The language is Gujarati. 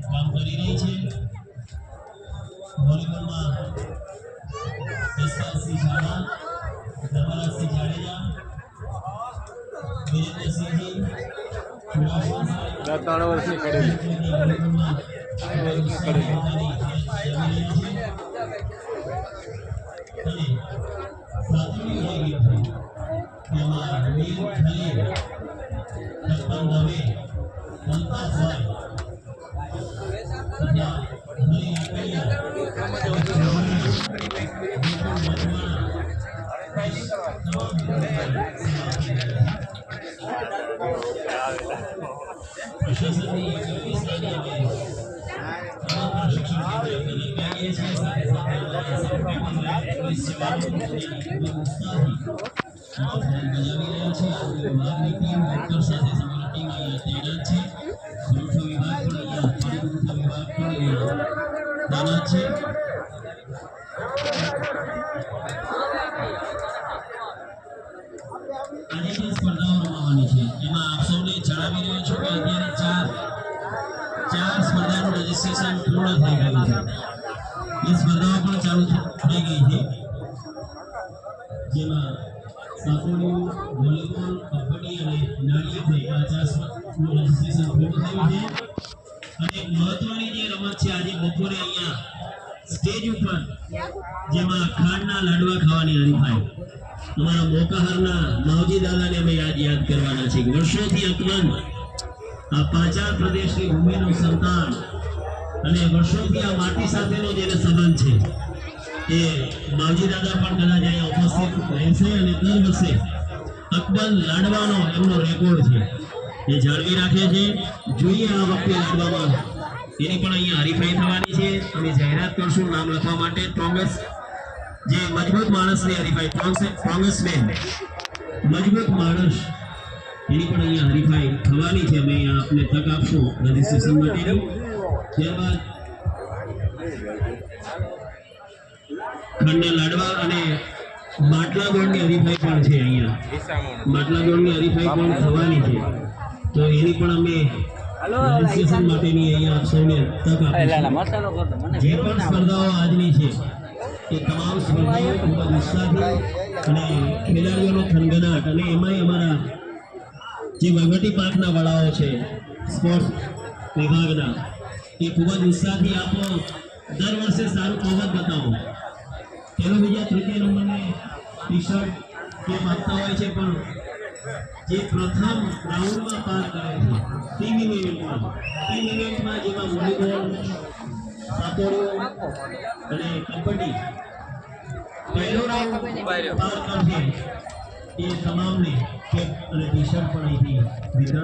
કામ કરી રહી છે વોલીબોલમાં એસઆરસી શાળા ધર્મરાજસિંહ જાડેજા વિરેન્દ્રસિંહજી 3 વર્ષની કરેલી સ્પર્ધાઓ રમાવાની છે એમાં આપ સૌને જણાવી રહ્યો છું કે અત્યારે ચાર સ્પર્ધાનું રજીસ્ટ્રેશન પૂર્ણ થઈ ગયું છે એ સ્પર્ધાઓ પણ ચાલુ થઈ ગઈ છે જેમાં સાકોડી વોલીબોલ કબડ્ડી અને નાળિયેર આ 4 સ્પર્ધાનું રજીસ્ટ્રેશન પૂર્ણ થયું છે અને મહત્વની જે રમત છે આજે બપોરે અહીંયા સ્ટેજ ઉપર જેમાં ખાંડના લાડવા ખાવાની હરીફાઈ અમારા મોકાહારના માવજી દાદાને અમે યાદ કરવાના છે વર્ષોથી અકબંધ આ પાંચાળ પ્રદેશની ભૂમિનું સંતાન અને વર્ષોથી આ માટી સાથેનો જેને સંબંધ છે એ માવજી દાદા પણ કદાચ અહીંયા ઉપસ્થિત રહેશે અને દર વર્ષે અકબંધ લાડવાનો એમનો રેકોર્ડ છે એ જાળવી રાખે છે જોઈએ આ વખતે લાડવામાં એની પણ અહીંયા હરીફાઈ થવાની છે અમે જાહેરાત કરશું નામ લખવા માટે સ્ટ્રોંગેસ્ટ જે મજબૂત માણસની હરીફાઈ સ્ટ્રોંગેસ્ટ મેન મજબૂત માણસ એની પણ અહીંયા હરીફાઈ થવાની છે અમે અહીંયા આપને તક આપશું રજીસ્ટ્રેશન માટેની ત્યારબાદ ખંડના લાડવા અને માટલા ગોળની હરીફાઈ પણ છે અહીંયા માટલા ગોળની હરીફાઈ પણ થવાની છે તો એની પણ અમે રજીસ્ટ્રેશન માટેની અહીંયા આપ સૌને તક આપીશું જે પણ સ્પર્ધાઓ આજની છે એ તમામ સ્પર્ધાઓ ખૂબ જ ઉત્સાહથી અને ખેલાડીઓનો થનગનાટ અને એમાંય અમારા જે વહીવટી પાંખના વડાઓ છે સ્પોર્ટ્સ વિભાગના એ ખૂબ જ ઉત્સાહથી આપો દર વર્ષે સારું પહોંચ બતાવો પેલો બીજા તૃતીય નંબરને ટી શર્ટ કેમ આપતા હોય છે પણ જે પ્રથમ રાઉન્ડમાં પાર કરે છે ટીમ ઇવેન્ટમાં જેમાં વોલીબોલ સાતોડીઓ અને કબડ્ડી પહેલો રાઉન્ડ પાર કરશે એ તમામને કેપ અને ટી શર્ટ પણ અહીંથી વિતરણ